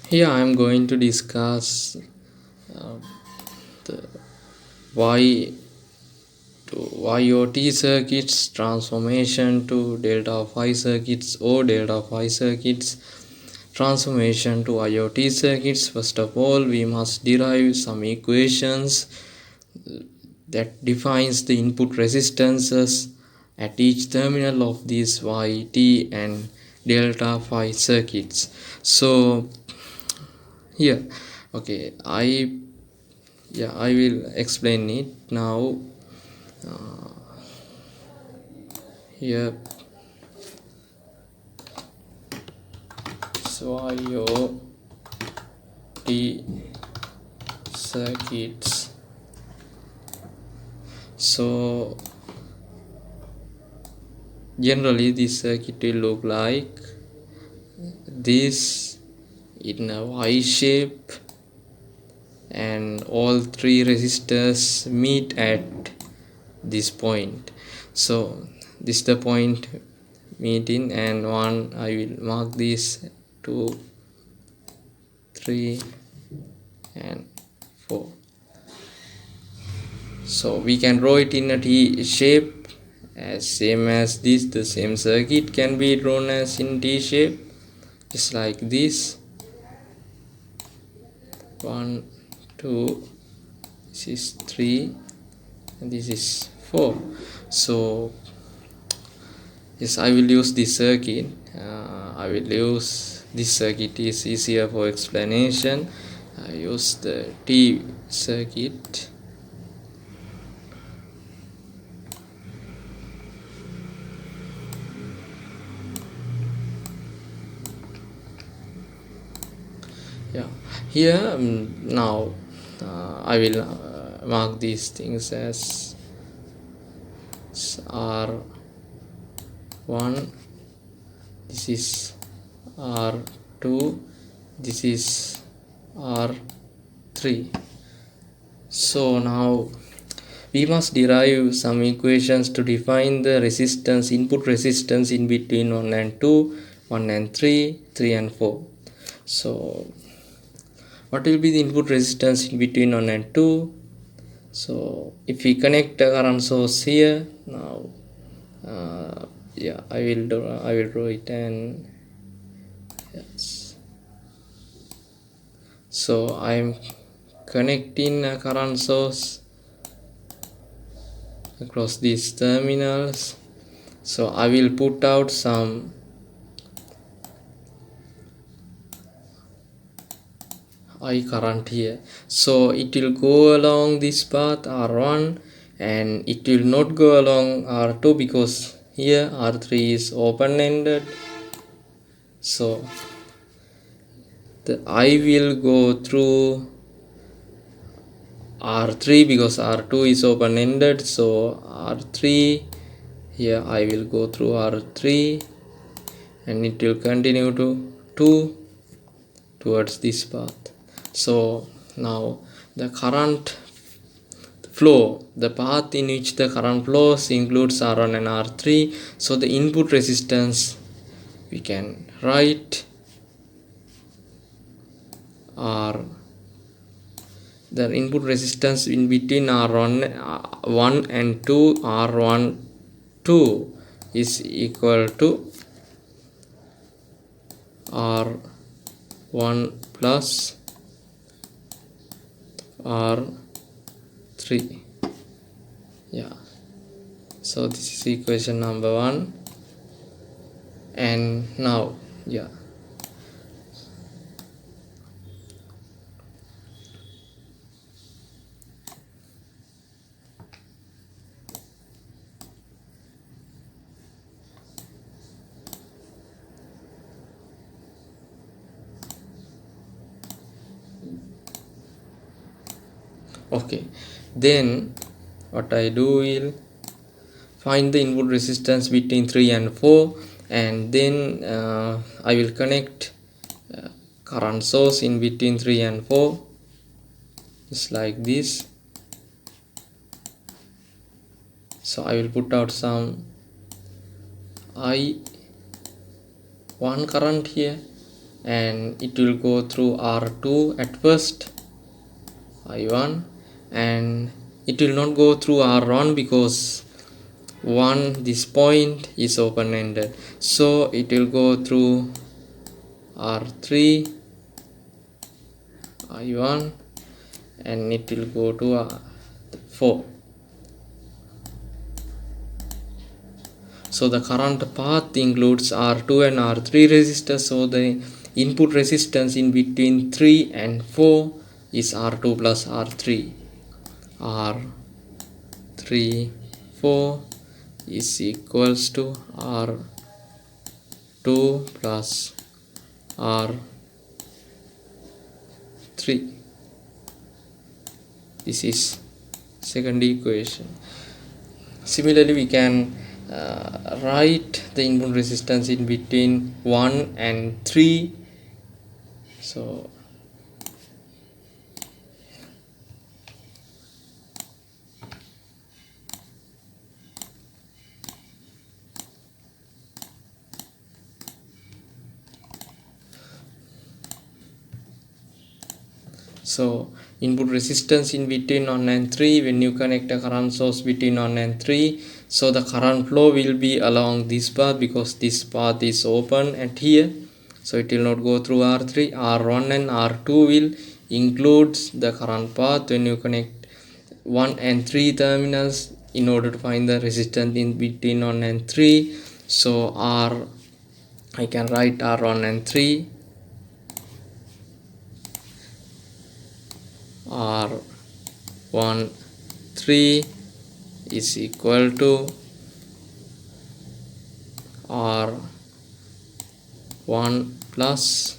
Here I am going to discuss uh, the Y to YOT circuits, transformation to delta phi circuits or delta phi circuits, transformation to IoT circuits. First of all, we must derive some equations that defines the input resistances at each terminal of these YT and delta phi circuits. So here, okay, I will explain it now. Here, so IoT circuits. So generally this circuit will look like this in a Y shape, and all three resistors meet at this point. So this is the point meeting, and one I will mark this 2, 3 and 4. So we can draw it in a T shape as same as this. The same circuit can be drawn as in T shape, just like this. 1, 2, this is 3 and this is 4. So yes, I will use this circuit. I will use this circuit, is easier for explanation. I use the T circuit. Yeah, here now I will mark these things as R1, this is R2, this is R3. So now we must derive some equations to define the resistance, input resistance in between 1 and 2, 1 and 3, 3 and 4. So what will be the input resistance in between 1 and 2? So if we connect a current source here now, I will draw it, and yes. So I am connecting a current source across these terminals. So I will put out some I current here. So it will go along this path R1, and it will not go along R2 because here R3 is open-ended. So the I will go through R3 because R2 is open-ended. So R3, here I will go through R3, and it will continue to 2 towards this path. So now the current flow, the path in which the current flows includes R1 and R3. So the input resistance we can write R, the input resistance in between R1 1 and 2, R1 2 is equal to R1 plus R3. Yeah, so this is equation number 1. And now okay, then what I do will find the input resistance between 3 and 4, and then I will connect current source in between 3 and 4, just like this. So I will put out some I1 current here, and it will go through R2 at first, I1, and it will not go through R1 because this point is open-ended, so it will go through R3, I1, and it will go to R4. So the current path includes R2 and R3 resistors, so the input resistance in between 3 and 4 is R2 plus R3. R3 4 is equals to R2 plus R3. This is second equation. Similarly, we can write the input resistance in between 1 and 3. So input resistance in between 1 and 3, when you connect a current source between 1 and 3, so the current flow will be along this path because this path is open at here, so it will not go through R3. R1 and R2 will include the current path when you connect 1 and 3 terminals in order to find the resistance in between 1 and 3. So I can write R1 and 3, R1 3 is equal to R1 plus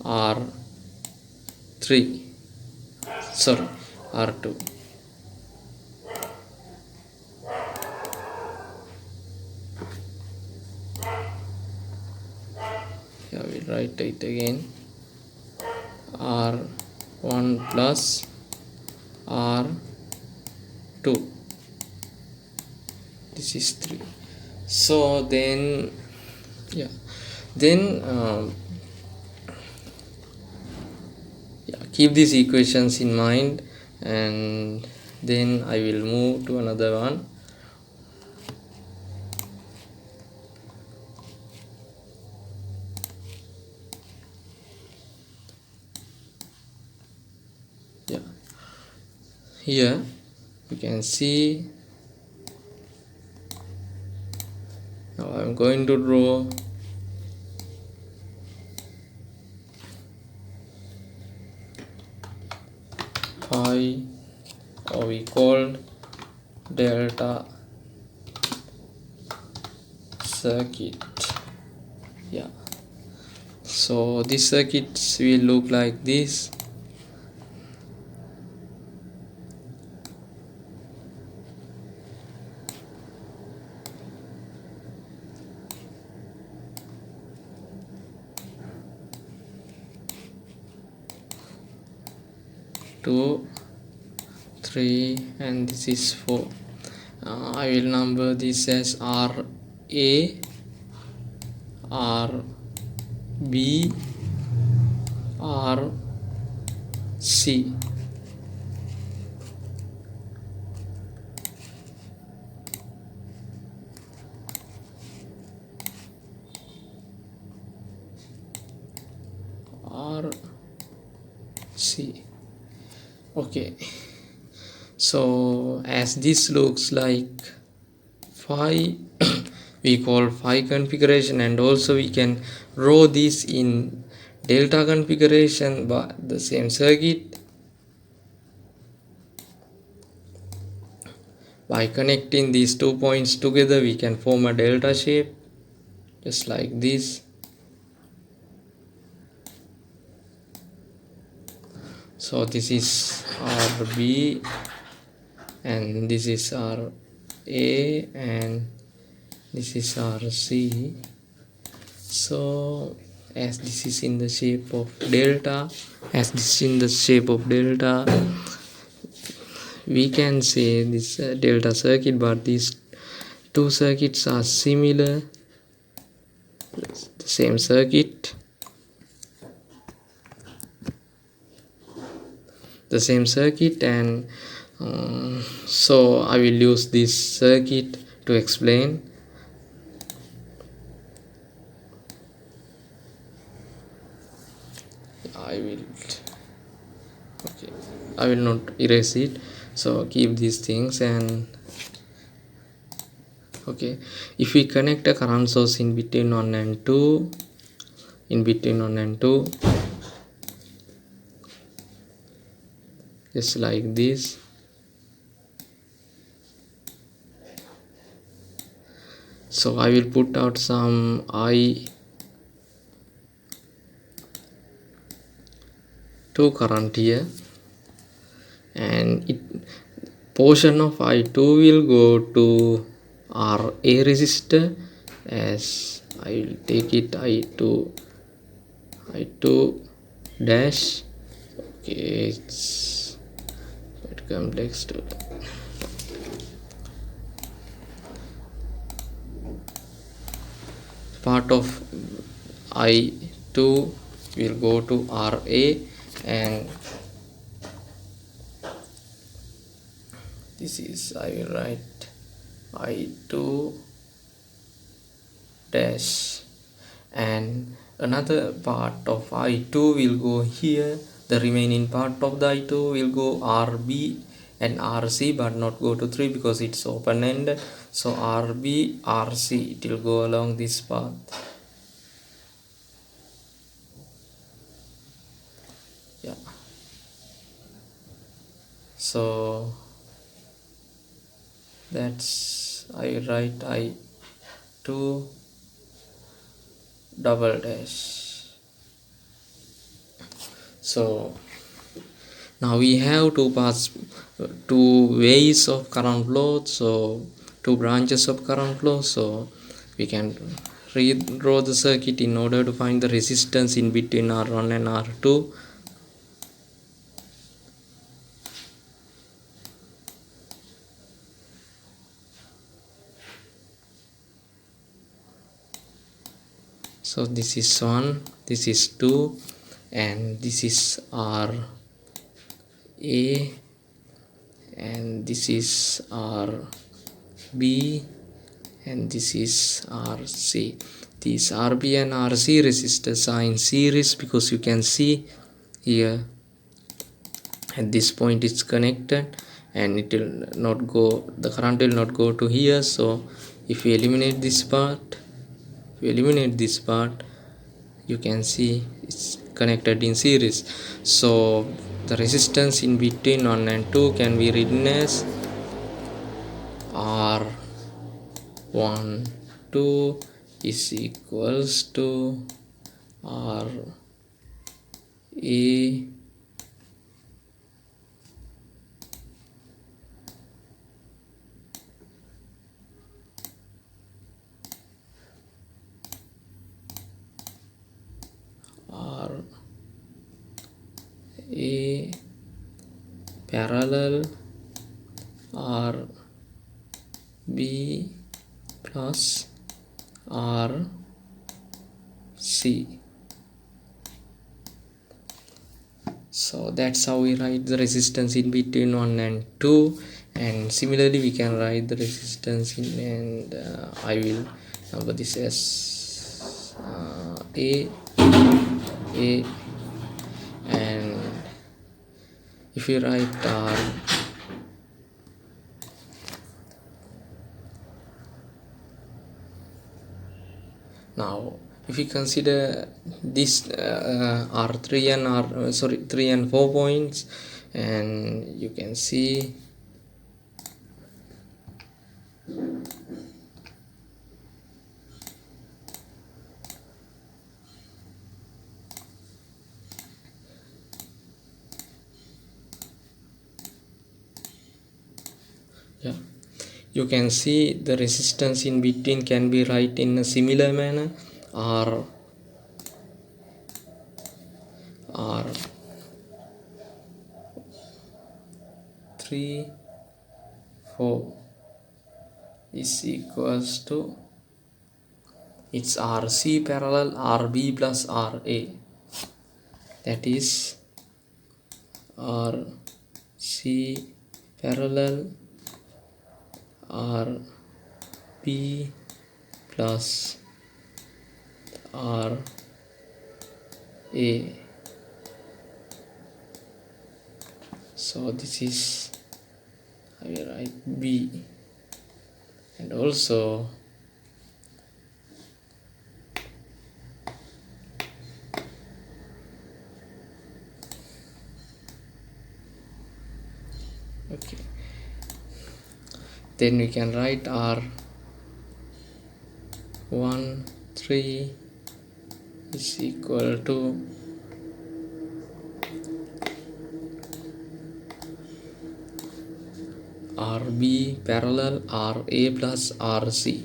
R3, sorry, R2. Yeah, we'll write it again. R1 plus R2. This is 3. So then keep these equations in mind, and then I will move to another one. Here you can see, now I am going to draw pi, or we called delta circuit. So this circuit will look like this. Two, 3, and this is 4. I will number this as RA, RB, RC. RC. Okay, so as this looks like phi, we call phi configuration, and also we can draw this in delta configuration by the same circuit. By connecting these 2 points together, we can form a delta shape just like this. So this is RB, and this is RA, and this is RC. So as this is in the shape of delta, we can say this delta circuit, but these two circuits are similar, the same circuit. the same circuit, and so I will use this circuit to explain. I will not erase it, so keep these things. And okay, if we connect a current source in between 1 and 2, just like this, so I will put out some I2 current here, and it portion of I2 will go to RA resistor, as I will take it I2 dash. Okay, it's quite complex to part of I2 will go to RA, and this is, I will write I2 dash, and another part of I2 will go here. The remaining part of the I2 will go RB and RC, but not go to 3 because it's open-ended. So RB, RC, it will go along this path. Yeah. So that's, I write I2 double dash. So now we have two paths, two ways of current flow, so two branches of current flow. So we can redraw the circuit in order to find the resistance in between R1 and R2. So this is 1, this is 2, and this is RA, and this is RB, and this is RC. These RB and RC resistors are in series because you can see here at this point it's connected, and it will not go, the current will not go to here. So if we eliminate this part, you can see it's connected in series. So the resistance in between 1 and 2 can be written as R1 2 is equals to RA parallel RB plus RC. So that's how we write the resistance in between 1 and 2, and similarly we can write the resistance in, and I will number this as A, and if you write now if you consider this R3 and 3 and 4 points, and you can see you can see the resistance in between can be written in a similar manner. R 3 4 is equals to, it's RC parallel RB plus RA, that is RC parallel RB plus RA. So this is, I will write B, and also okay, then we can write R1 3 is equal to RB parallel RA plus RC.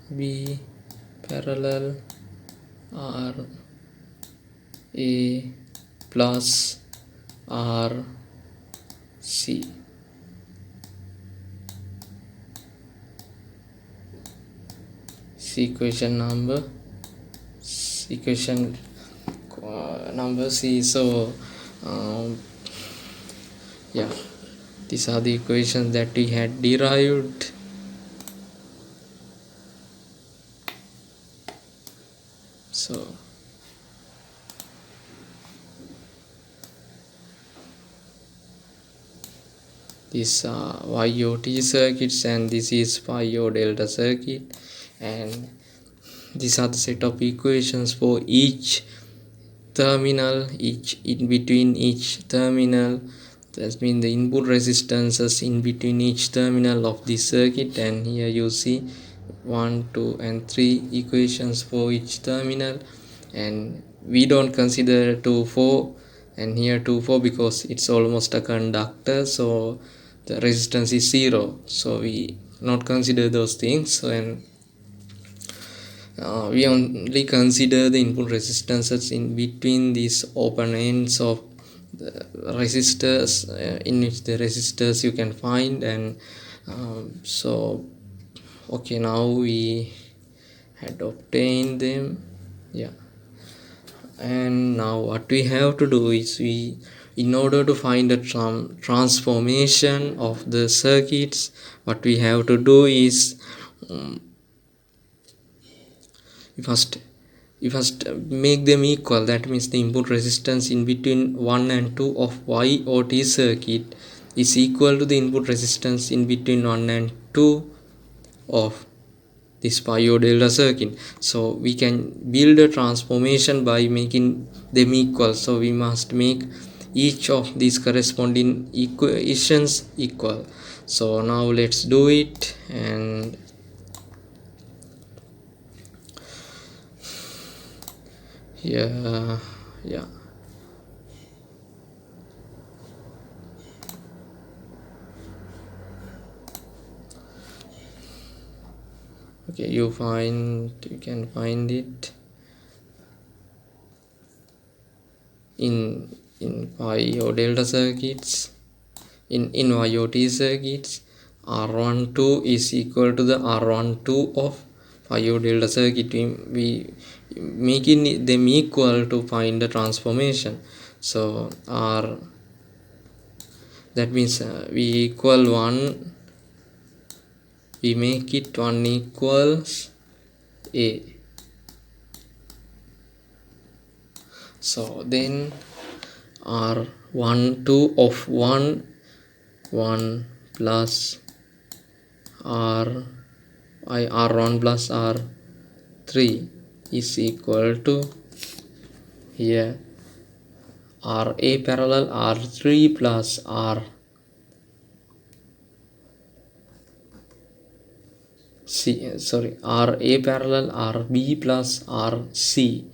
RB parallel RA plus RC. Equation number C. So yeah, these are the equations that we had derived. So these are YOT circuits, and this is Pio delta circuit, and these are the set of equations for each terminal, each in between each terminal. That means the input resistances in between each terminal of this circuit, and here you see 1, 2 and 3 equations for each terminal, and we don't consider 2, 4 and here 2, 4 because it's almost a conductor, so the resistance is 0, so we not consider those things. And we only consider the input resistances in between these open ends of the resistors, in which the resistors you can find. And so okay, now we had obtained them, yeah. And now what we have to do is, in order to find the transformation of the circuits, what we have to do is you first make them equal. That means the input resistance in between 1 and 2 of YOT circuit is equal to the input resistance in between 1 and 2 of this Pio delta circuit. So we can build a transformation by making them equal. So we must make each of these corresponding equations equal. So now let's do it. And yeah, okay, you can find it in Pio delta circuits, in YOT circuits. R12 is equal to the R12 of Pio delta circuit. We making them equal to find the transformation. So R, that means we equal 1, we make it 1 equals A. So then R12 of 1 plus R1 plus R3 is equal to, here, RA parallel R3 plus RA parallel RB plus RC.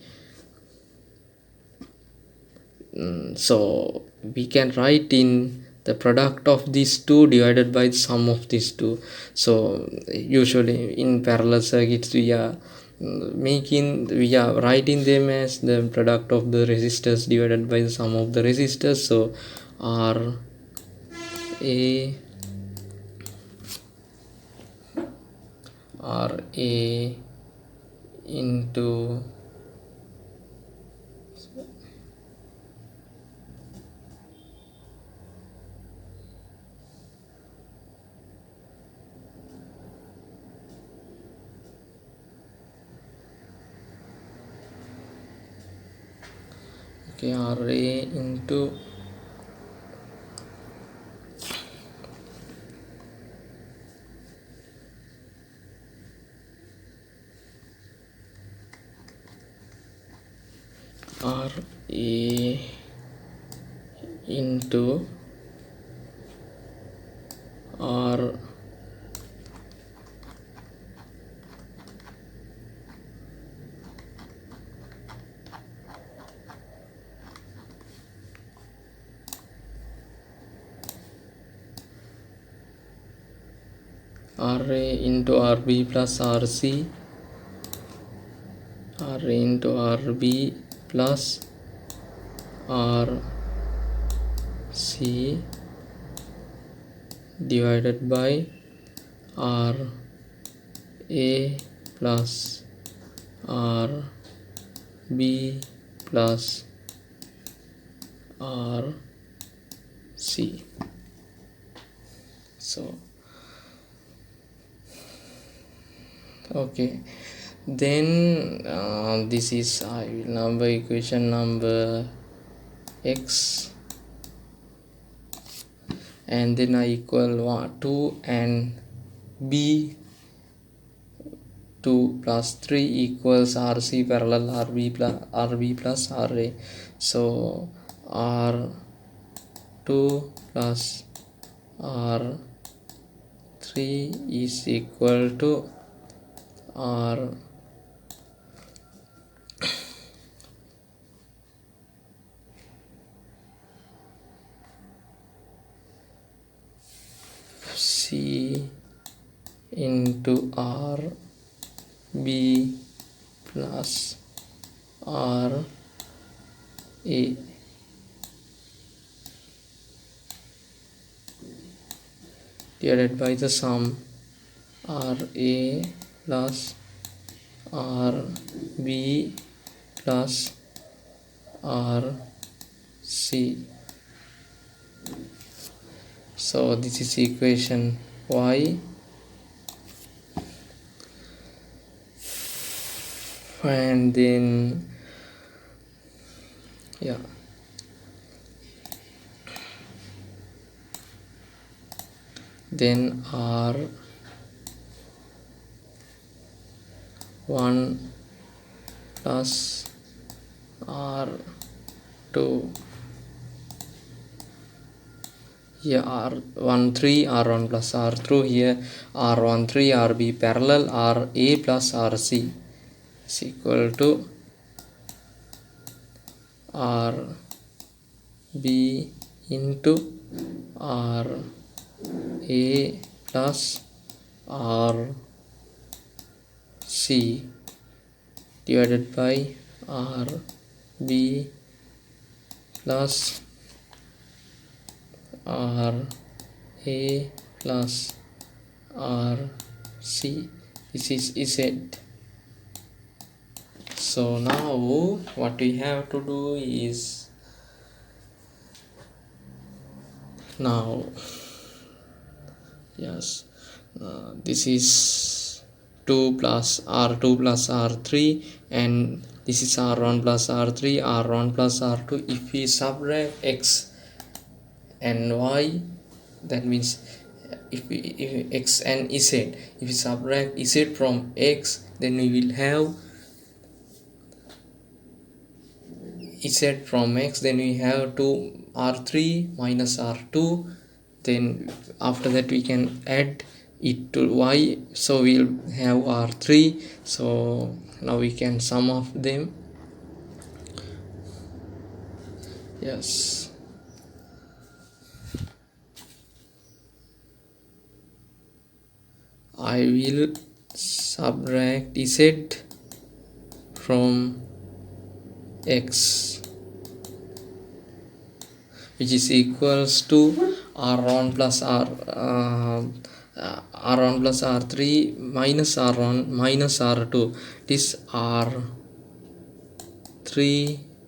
So we can write in the product of these two divided by the sum of these two. So usually in parallel circuits we are writing them as the product of the resistors divided by the sum of the resistors. So R A into RA into RA into R RA into RB plus RC, RA into RB plus RC divided by RA plus RB plus RC. So okay, then this is number equation number X, and then I equal 2 and B 2 plus 3 equals RC parallel RB plus RA. So R2 plus R3 is equal to RC into RB plus RA divided by the sum RA plus RB plus RC. So this is equation Y, and then then R1 plus R2, here R13 R1 plus R2, here R13 RB parallel RA plus RC is equal to RB into RA plus RC divided by RB plus RA plus RC. This is Z. So now what we have to do is, this is 2 plus R2 plus R3, and this is R1 plus R3, R1 plus R2. If we subtract X and Y, that means if X and Z, if we subtract Z from X, then we will have Z from X, then we have 2 R3 minus R2, then after that we can add it to Y, so we'll have R3. So now we can sum of them. Yes. I will subtract z from x, which is equals to r1 plus r1 plus r3 minus r1 minus r2. This r3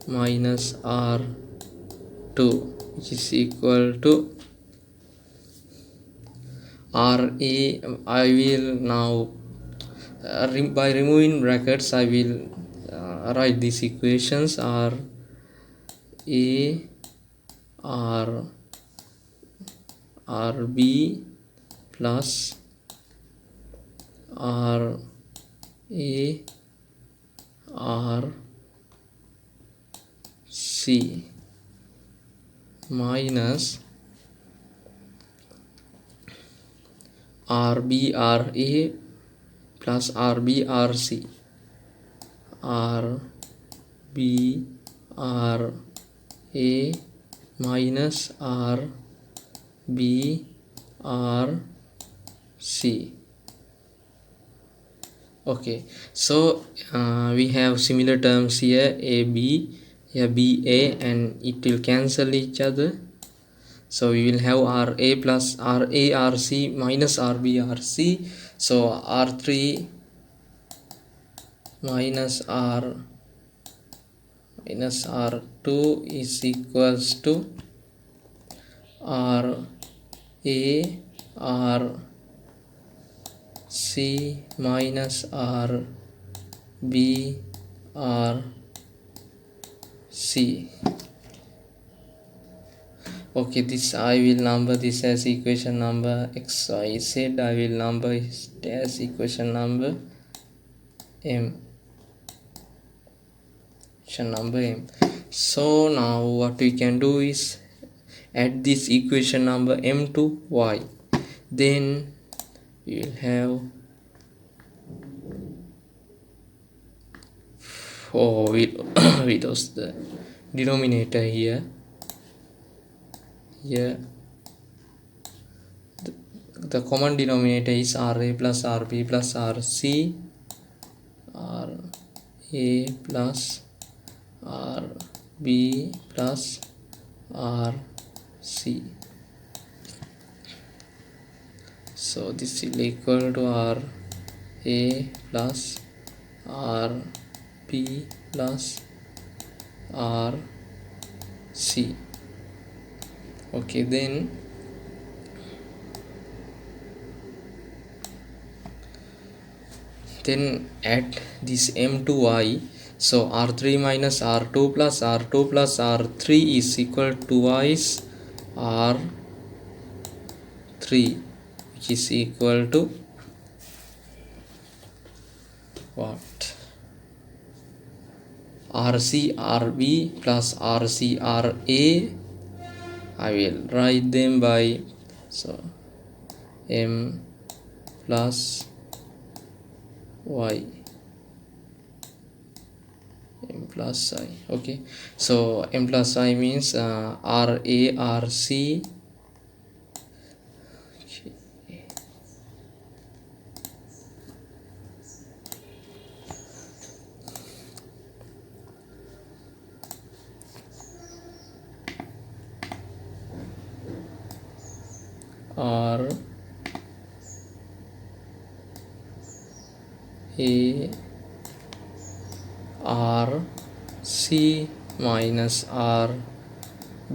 minus r2, which is equal to ra. I will now by removing brackets I will write these equations. r a r rb plus r a r c minus rb ra plus rb rc, rb ra minus rb rc. Okay, so we have similar terms here, ab, here ba, and it will cancel each other. So we will have ra plus ra rc minus rb rc. So r3 minus r2 is equals to r a r c minus r b r c. Okay, this I will number this as equation number xyz. I will number it as equation number m. So now what we can do is add this equation number m to y. Then we will have we lost the denominator here. Here the common denominator is ra plus rb plus rc, ra plus rb plus rc. So this is equal to ra plus rb plus rc. Okay, then add this m to y. So r3 minus r2 plus r2 plus r3 is equal to twice r3, which is equal to what? rc rb plus rc ra. I will write them by, so m plus y, m plus I. Okay, so m plus I means ra rc r a r c minus r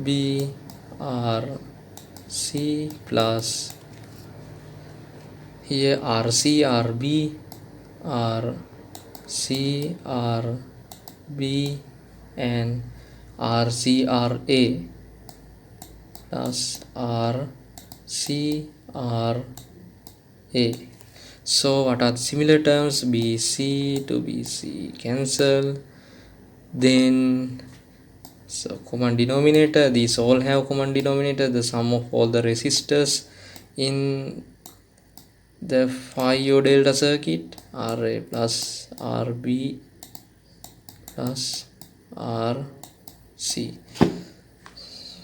b r c plus here rc rb r c r b and rc ra plus r c r a. So what are the similar terms? BC to BC cancel. Then so common denominator, these all have common denominator, the sum of all the resistors in the Phi delta circuit, Ra plus Rb plus Rc.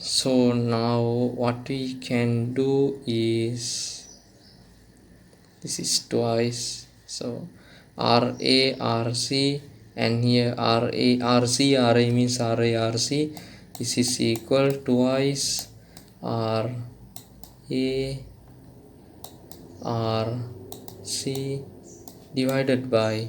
So now what we can do is this is twice, so RA RC, and here RA RC, RA means RA RC, this is equal twice RA RC divided by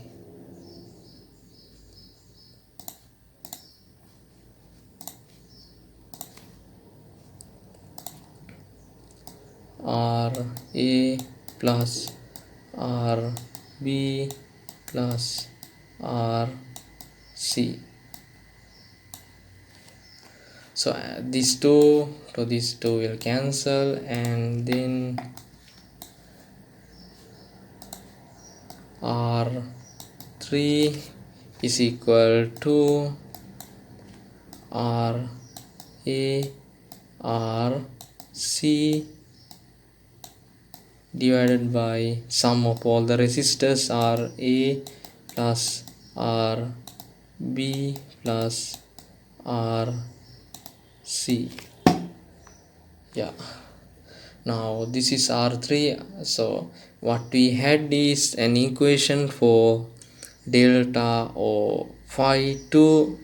RA plus RB plus RC. So these two will cancel, and then R3 is equal to RA RC divided by sum of all the resistors RA plus RB plus RC. Yeah, now this is R3. So what we had is an equation for delta or phi to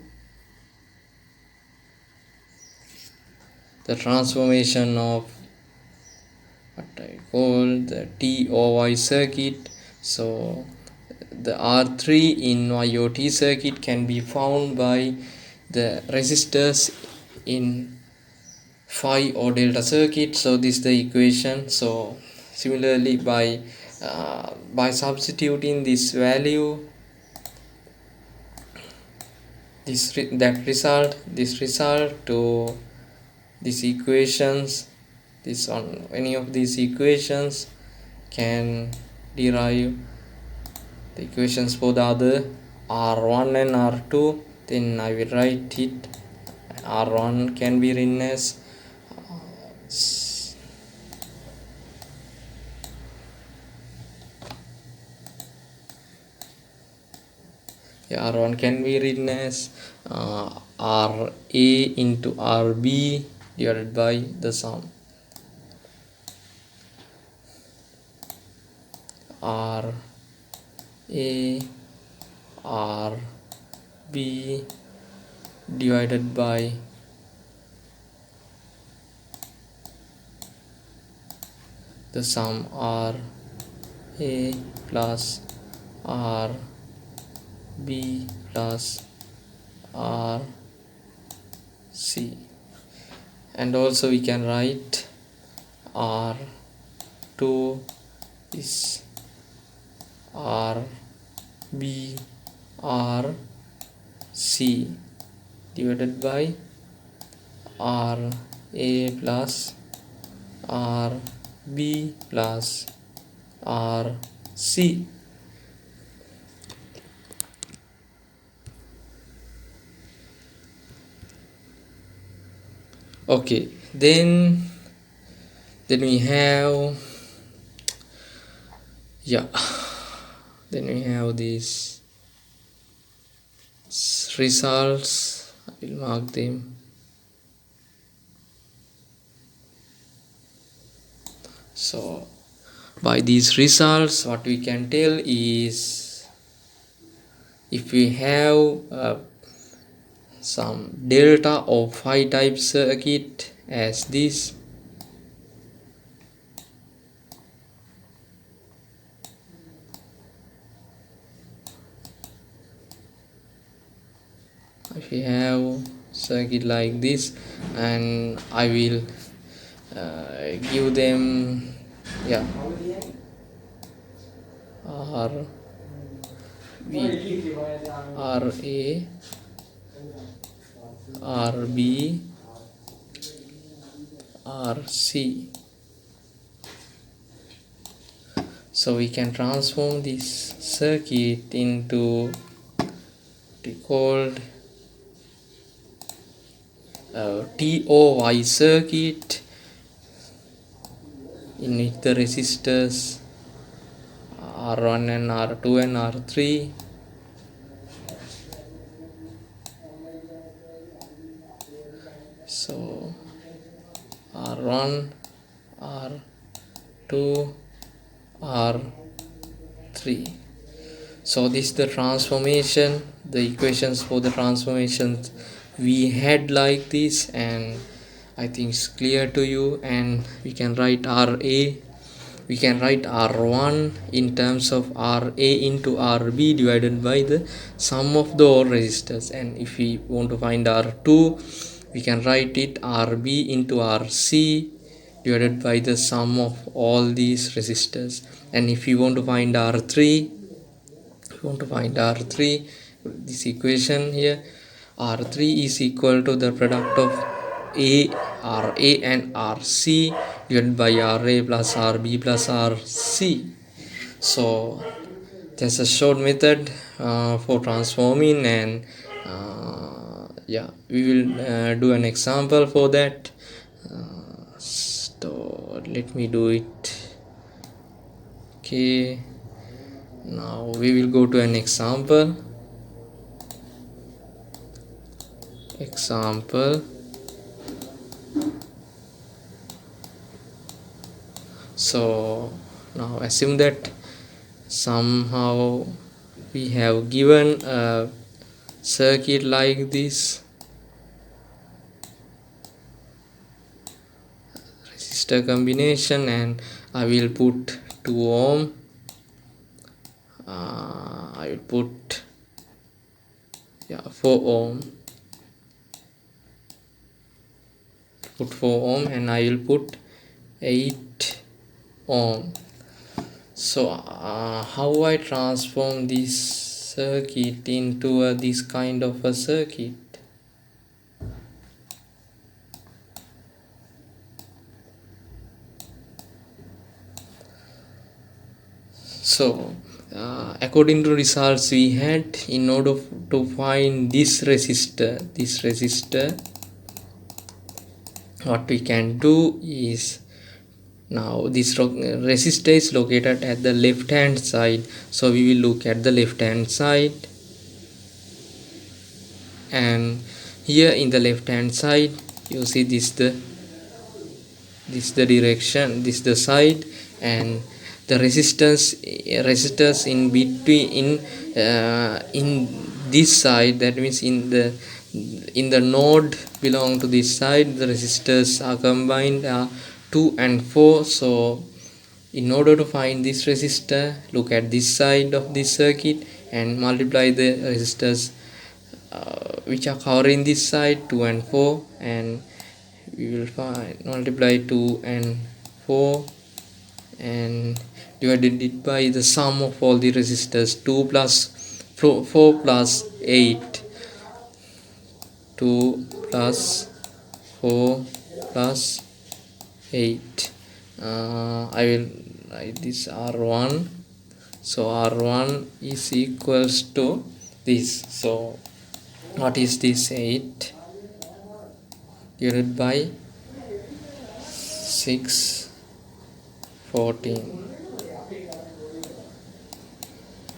the transformation of what I call the T or Y circuit. So the R3 in YOT circuit can be found by the resistors in phi or delta circuit. So this is the equation. So similarly, by substituting this value, this result to these equations, this on any of these equations can derive the equations for the other R1 and R2. Then I will write it. R1 can be written as R1 can be written as RA into RB divided by the sum RA RB divided by the sum RA plus RB plus RC. And also we can write R2 is RB RC divided by RA plus RB plus RC. Okay, then we have these results. I will mark them. So by these results, what we can tell is, if we have some delta or phi type circuit as this, if we have circuit like this, and I will give them R B R A R B R C. So we can transform this circuit into the called TOY circuit, in which the resistors R1 and R2 and R3 so R1 R2 R3 R3. So this is the transformation, the equations for the transformations we had like this, and I think it's clear to you. And we can write RA, we can write R1 in terms of RA into RB divided by the sum of the all resistors, and if we want to find R2, we can write it RB into RC divided by the sum of all these resistors. And if you want to find R3, this equation here, R3 is equal to the product of RA and RC divided by RA plus RB plus RC. So there's a short method for transforming, and yeah, we will do an example for that. So let me do it. Okay, now we will go to an example. So now assume that somehow we have given a circuit like this, resistor combination, and I will put 2 ohm, I will put 4 ohm, and I will put 8 ohm. So how I transform this circuit into this kind of a circuit? So according to results we had, in order to find this resistor, what we can do is, now this resistor is located at the left hand side, so we will look at the left hand side, and here in the left hand side you see this the direction, this the side, and the resistors in between, in this side, that means in the node belong to this side, the resistors are combined 2 and 4. So in order to find this resistor, look at this side of this circuit and multiply the resistors which are covering this side 2 and 4, and we will find multiply 2 and 4 and divided it by the sum of all the resistors, 2 plus 4 plus 8, 2 plus 4 plus 8. I will write this R1. So R1 is equals to this. So what is this? 8 divided by 6, 14,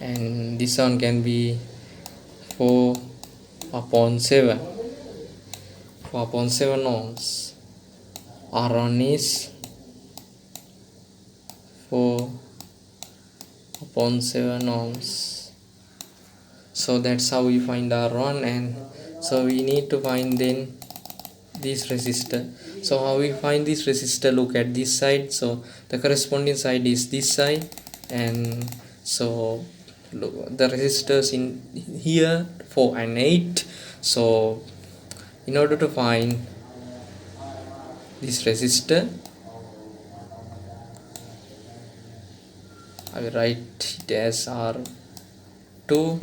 and this one can be 4 upon 7 ohms. R1 is 4 upon 7 ohms. So that's how we find R1, and so we need to find then this resistor. So how we find this resistor? Look at this side, so the corresponding side is this side, and so look, the resistors in here 4 and 8. So in order to find this resistor, I will write it as R2.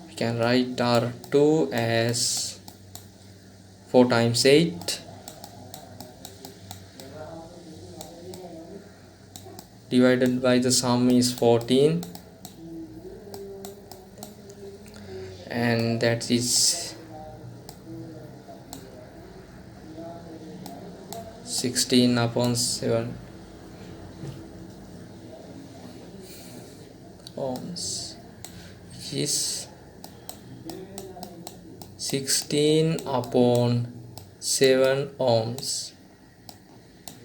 We can write R2 as 4 times 8 divided by the sum is 14, and that is 16 upon 7 ohms, which is 16 upon 7 ohms.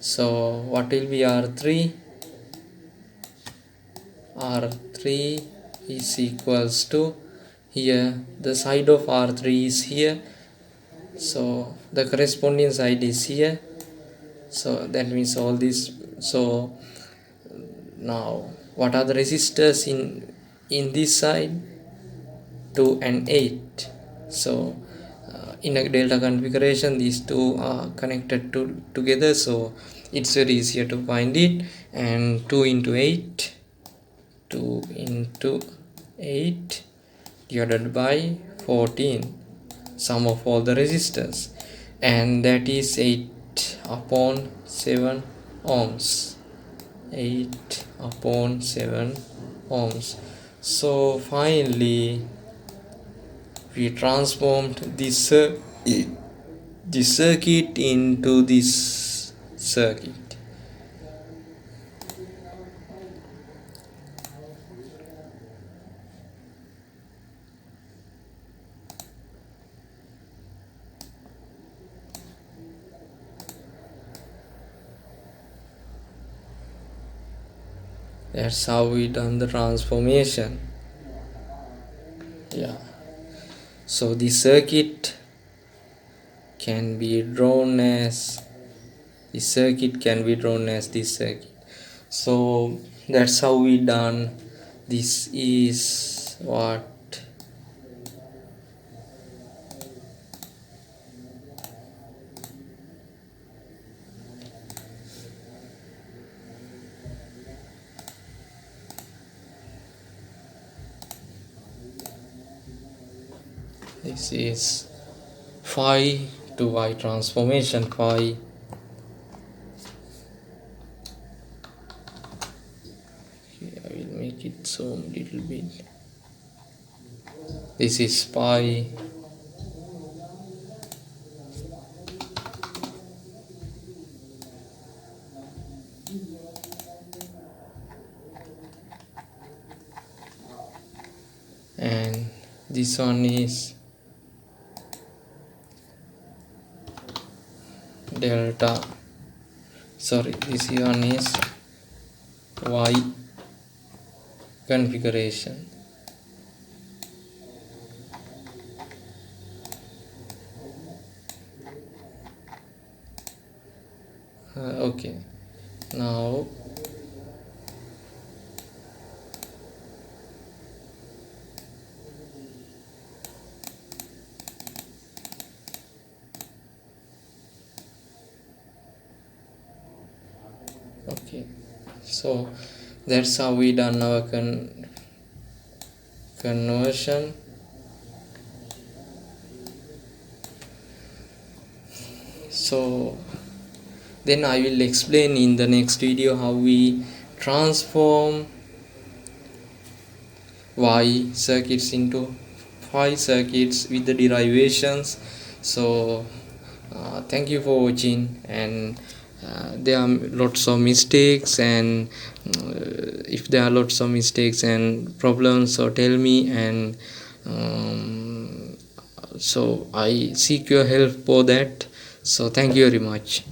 So what will be R3? R3 is equals to, here the side of R3 is here, so the corresponding side is here, so that means all this. So now what are the resistors in this side? 2 and 8. So in a delta configuration these two are connected together, so it's very easier to find it. And 2 into 8 divided by 14, sum of all the resistors, and that is 8 upon 7 ohms. 8 upon 7 ohms. So finally we transformed this circuit into this circuit. That's how we done the transformation. Yeah. So the circuit can be drawn as this circuit. So that's how we done. This is what this is phi to y transformation. Phi I will make it zoom little bit. This is pi and this one is delta. Sorry, this one is y configuration. Okay, now okay, so that's how we done our conversion. So then I will explain in the next video how we transform Y circuits into phi circuits with the derivations. So thank you for watching, and there are lots of mistakes, and if there are lots of mistakes and problems, so tell me, and so I seek your help for that. So thank you very much.